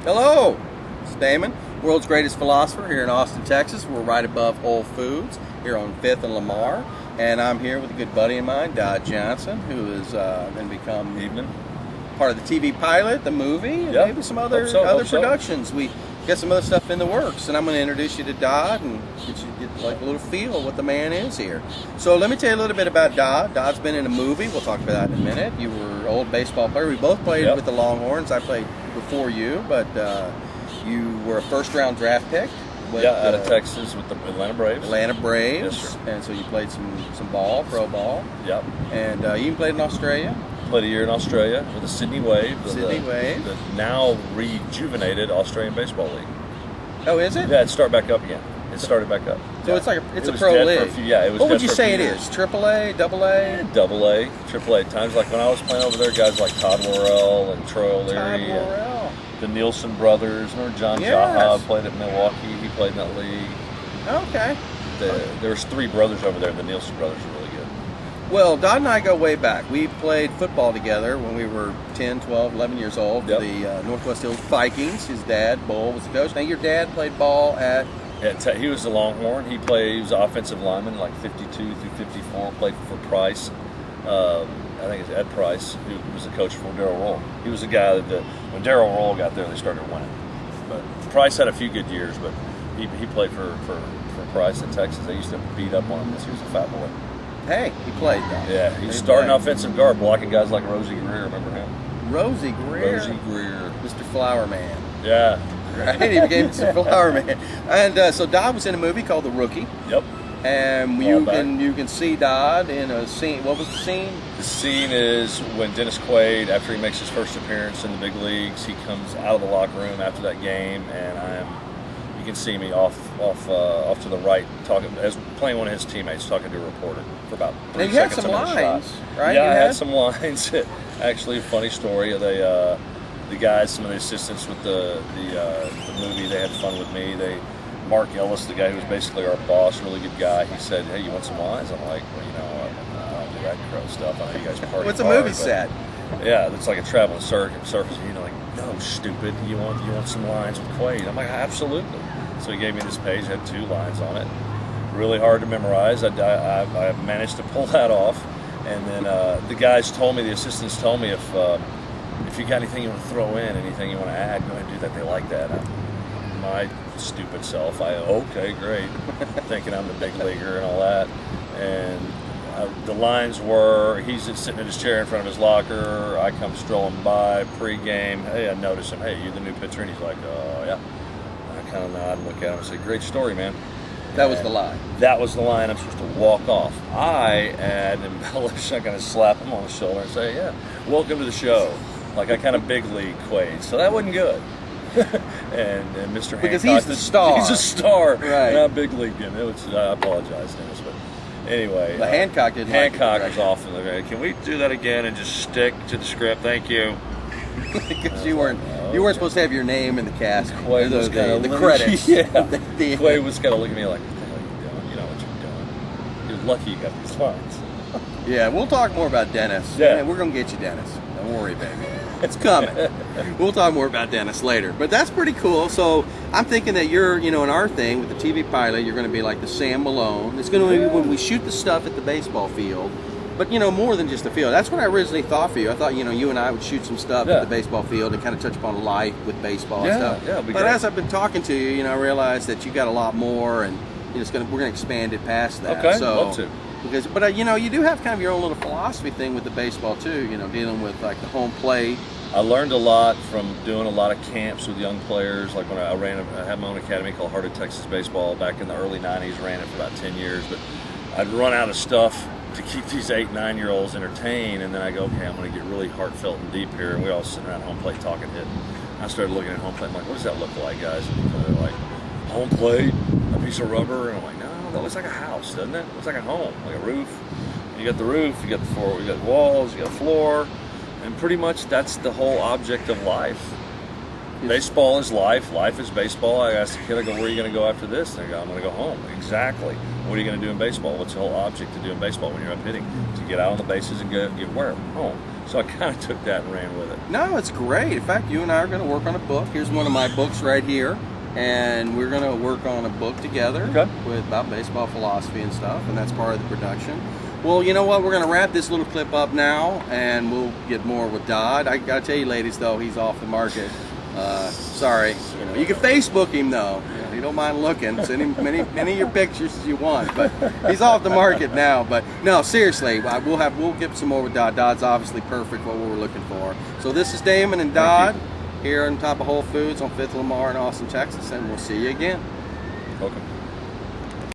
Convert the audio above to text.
Hello, it's Damon, world's greatest philosopher here in Austin, Texas. We're right above Whole Foods here on 5th and Lamar. And I'm here with a good buddy of mine, Dodd Johnson, who is going to become part of the TV pilot, the movie, and maybe some other productions. We got some other stuff in the works, and I'm going to introduce you to Dodd and get like a little feel of what the man is here. So let me tell you a little bit about Dodd. Dodd's been in a movie. We'll talk about that in a minute. You were an old baseball player. We both played with the Longhorns. I played before you, but you were a first-round draft pick. With, out of Texas with the Atlanta Braves. Yes, sir. And so you played some ball, pro ball. Yep. And you even played in Australia. Played a year in Australia with the Sydney Wave. The now rejuvenated Australian Baseball League. Oh, is it? Yeah, it started back up again. It started back up. So it's like a pro league. It was. What would you say it is? AAA, AA? AA, AAA. Times like when I was playing over there, guys like Todd Morrell and Troy O'Leary. The Nielsen brothers. Remember John Jaha played at Milwaukee. He played in that league. Okay. There was three brothers over there. The Nielsen brothers were really good. Well, Dodd and I go way back. We played football together when we were 10, 12, 11 years old. Yep. The Northwest Hills Vikings. His dad, Bull, was the coach. Now, your dad played ball at... Yeah, he was the Longhorn. He was an offensive lineman, like 52 through 54. Played for Price. I think it's Ed Price, who was the coach for Darrell Roll. He was the guy that when Darrell Roll got there, they started winning. But Price had a few good years, but he played for Price in Texas. They used to beat up on him because he was a fat boy. Hey, he played though. Yeah, he was starting offensive guard, blocking guys like Rosie Greer. Remember him? Rosie Greer. Mr. Flower Man. Yeah. Right, he became Mr. Flower Man. And so Dodd was in a movie called The Rookie. Yep. And you can see Dodd in a scene. What was the scene? The scene is when Dennis Quaid, after he makes his first appearance in the big leagues, he comes out of the locker room after that game, and you can see me off to the right, playing one of his teammates, talking to a reporter for about 3 seconds. You had some lines, right? Yeah, I had some lines. Actually, a funny story. The guys, some of the assistants with the movie, they had fun with me. Mark Ellis, the guy who was basically our boss, really good guy, he said, "Hey, you want some lines?" I'm like, "Well, I don't do that crow stuff. I know you guys party." What's a movie set? Yeah, it's like a traveling circus. Like, no, stupid. You want some lines with Quaid? I'm like, absolutely. So he gave me this page, had 2 lines on it. Really hard to memorize. I managed to pull that off. And then the assistants told me if you got anything you want to throw in, anything you want to add, go ahead and do that. They like that. My stupid self, okay, great, thinking I'm the big leaguer and all that. And the lines were, he's sitting in his chair in front of his locker. I come strolling by pregame. Hey, I notice him. Hey, you the new pitcher? And he's like, oh, yeah. I kind of nod and look at him and say, great story, man. That was the line. That was the line. I'm supposed to walk off. I add and embellish. I'm going to slap him on the shoulder and say, yeah, welcome to the show. Like I kind of big league Quaid. So that wasn't good. and Mr. Hancock, because he's the star. He's a star, right? Not big league him. I apologize, Dennis, but anyway. But Hancock didn't. Hancock was off in the. Can we do that again and just stick to the script? Thank you. Because you weren't supposed to have your name in the cast. Quaid was the credits. Yeah. Quaid was kind of looking at me like, "What the hell are you doing? You know what you're doing." He was lucky you got these lines. Yeah, we'll talk more about Dennis. Yeah, we're gonna get you, Dennis. Don't worry, baby. It's coming. We'll talk more about Dennis later. But that's pretty cool. So I'm thinking that you're, in our thing with the TV pilot, you're going to be like the Sam Malone. It's going to be when we shoot the stuff at the baseball field. But, more than just the field. That's what I originally thought for you. I thought, you and I would shoot some stuff at the baseball field and kind of touch upon life with baseball and stuff. Yeah, but as I've been talking to you, I realized that you got a lot more, and we're going to expand it past that. Okay, so, love to. But you do have kind of your own little philosophy thing with the baseball too. Dealing with like the home plate. I learned a lot from doing a lot of camps with young players. Like when I had my own academy called Heart of Texas Baseball back in the early '90s. Ran it for about 10 years, but I'd run out of stuff to keep these 8, 9-year-olds entertained. And then I go, okay, I'm going to get really heartfelt and deep here. And we all sitting around home plate talking hit. I started looking at home plate. I'm like, what does that look like, guys? And they're like, home plate, a piece of rubber. And I'm like, no, that looks like a house, doesn't it? It looks like a home, like a roof. You got the roof, you got the floor, you got walls, you got the floor, and pretty much that's the whole object of life. Baseball is life. Life is baseball. I asked the kid, I go, where are you going to go after this? They go, I'm going to go home. Exactly. What are you going to do in baseball? What's the whole object to do in baseball when you're up hitting? To get out on the bases and get where? Home. So I kind of took that and ran with it. No, it's great. In fact, you and I are going to work on a book. Here's one of my books right here. And we're going to work on a book together with about baseball philosophy and stuff. And that's part of the production. Well, you know what? We're going to wrap this little clip up now, and we'll get more with Dodd. I got to tell you, ladies, though, he's off the market. Sorry. You can Facebook him, though. You don't mind looking. Send him many of your pictures as you want. But he's off the market now. But no, seriously, we'll get some more with Dodd. Dodd's obviously perfect for what we're looking for. So this is Damon and Dodd here on top of Whole Foods on 5th Lamar in Austin, Texas, and we'll see you again. Welcome.